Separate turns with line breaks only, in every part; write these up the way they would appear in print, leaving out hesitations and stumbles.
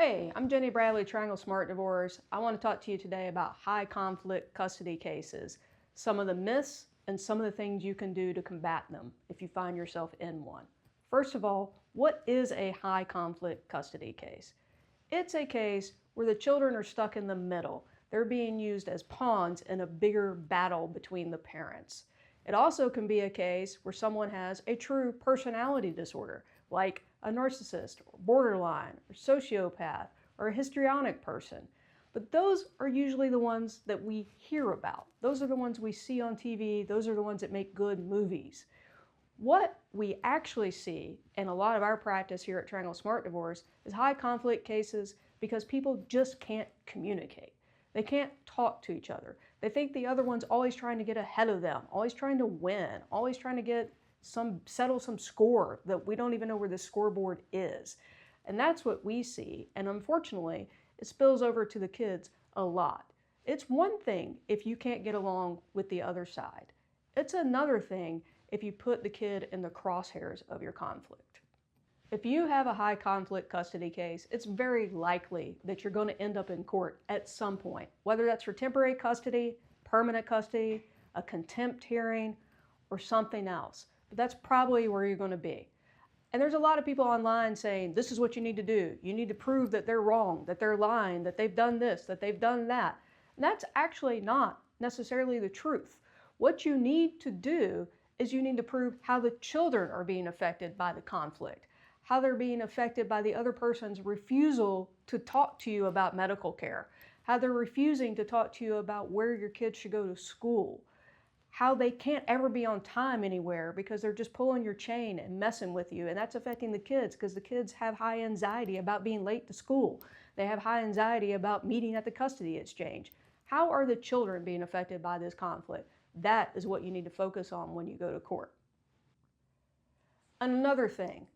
Hey, I'm Jenny Bradley, Triangle Smart Divorce. I want to talk to you today about high conflict custody cases, some of the myths and some of the things you can do to combat them if you find yourself in one. First of all, what is a high conflict custody case? It's a case where the children are stuck in the middle. They're being used as pawns in a bigger battle between the parents. It also can be a case where someone has a true personality disorder, like a narcissist, or borderline, or sociopath, or a histrionic person. But those are usually the ones that we hear about. Those are the ones we see on TV. Those are the ones that make good movies. What we actually see in a lot of our practice here at Triangle Smart Divorce is high conflict cases because people just can't communicate. They can't talk to each other. They think the other one's always trying to get ahead of them, always trying to win, always trying to settle some score that we don't even know where the scoreboard is. And that's what we see. And unfortunately, it spills over to the kids a lot. It's one thing if you can't get along with the other side. It's another thing if you put the kid in the crosshairs of your conflict. If you have a high conflict custody case, it's very likely that you're going to end up in court at some point, whether that's for temporary custody, permanent custody, a contempt hearing, or something else. But that's probably where you're going to be. And there's a lot of people online saying, this is what you need to do. You need to prove that they're wrong, that they're lying, that they've done this, that they've done that. And that's actually not necessarily the truth. What you need to do is you need to prove how the children are being affected by the conflict, how they're being affected by the other person's refusal to talk to you about medical care, how they're refusing to talk to you about where your kids should go to school, how they can't ever be on time anywhere because they're just pulling your chain and messing with you. And that's affecting the kids because the kids have high anxiety about being late to school. They have high anxiety about meeting at the custody exchange. How are the children being affected by this conflict? That is what you need to focus on when you go to court. Another thing,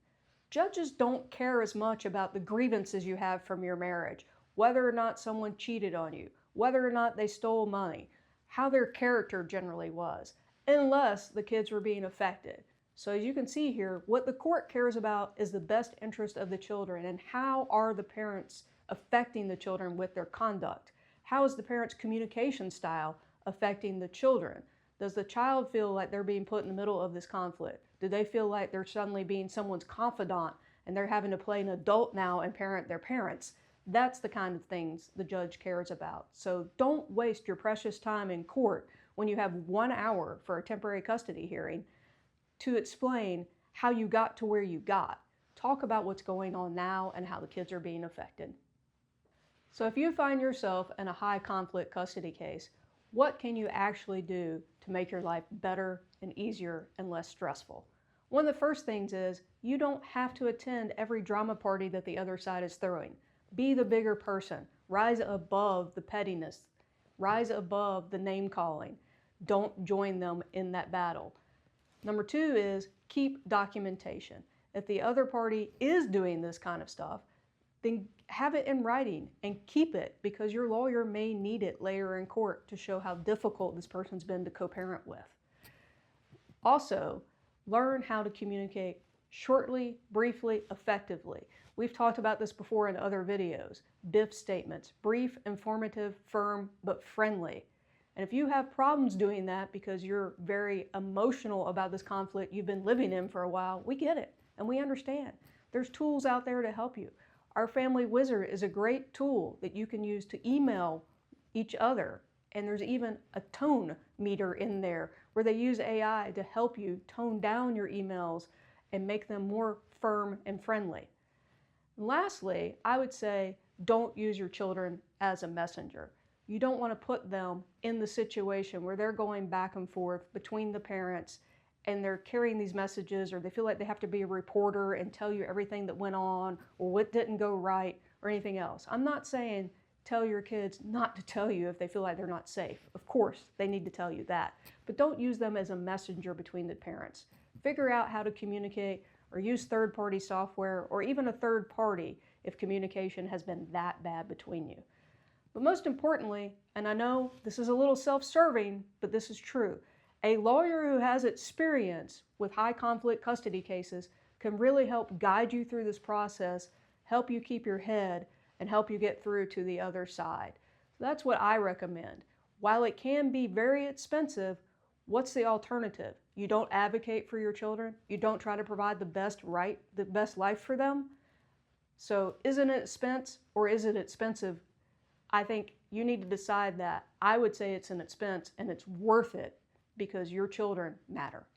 judges don't care as much about the grievances you have from your marriage, whether or not someone cheated on you, whether or not they stole money, how their character generally was, unless the kids were being affected. So as you can see here, what the court cares about is the best interest of the children and how are the parents affecting the children with their conduct. How is the parents' communication style affecting the children? Does the child feel like they're being put in the middle of this conflict? Do they feel like they're suddenly being someone's confidant and they're having to play an adult now and parent their parents? That's the kind of things the judge cares about. So don't waste your precious time in court when you have 1 hour for a temporary custody hearing to explain how you got to where you got. Talk about what's going on now and how the kids are being affected. So if you find yourself in a high conflict custody case, what can you actually do to make your life better and easier and less stressful? One of the first things is you don't have to attend every drama party that the other side is throwing. Be the bigger person. Rise above the pettiness. Rise above the name calling. Don't join them in that battle. Number two is keep documentation. If the other party is doing this kind of stuff, then have it in writing and keep it because your lawyer may need it later in court to show how difficult this person's been to co-parent with. Also, learn how to communicate shortly, briefly, effectively. We've talked about this before in other videos. BIFF statements, brief, informative, firm, but friendly. And if you have problems doing that because you're very emotional about this conflict you've been living in for a while, we get it and we understand. There's tools out there to help you. OurFamilyWizard is a great tool that you can use to email each other. And there's even a tone meter in there where they use AI to help you tone down your emails and make them more firm and friendly. And lastly, I would say don't use your children as a messenger. You don't want to put them in the situation where they're going back and forth between the parents and they're carrying these messages or they feel like they have to be a reporter and tell you everything that went on or what didn't go right or anything else. I'm not saying tell your kids not to tell you if they feel like they're not safe. Of course, they need to tell you that. But don't use them as a messenger between the parents. Figure out how to communicate or use third-party software or even a third party if communication has been that bad between you. But most importantly, and I know this is a little self-serving, but this is true, a lawyer who has experience with high conflict custody cases can really help guide you through this process, help you keep your head, and help you get through to the other side. That's what I recommend. While it can be very expensive, what's the alternative? You don't advocate for your children. You don't try to provide the best life for them. So is it an expense or is it expensive? I think you need to decide that. I would say it's an expense and it's worth it because your children matter.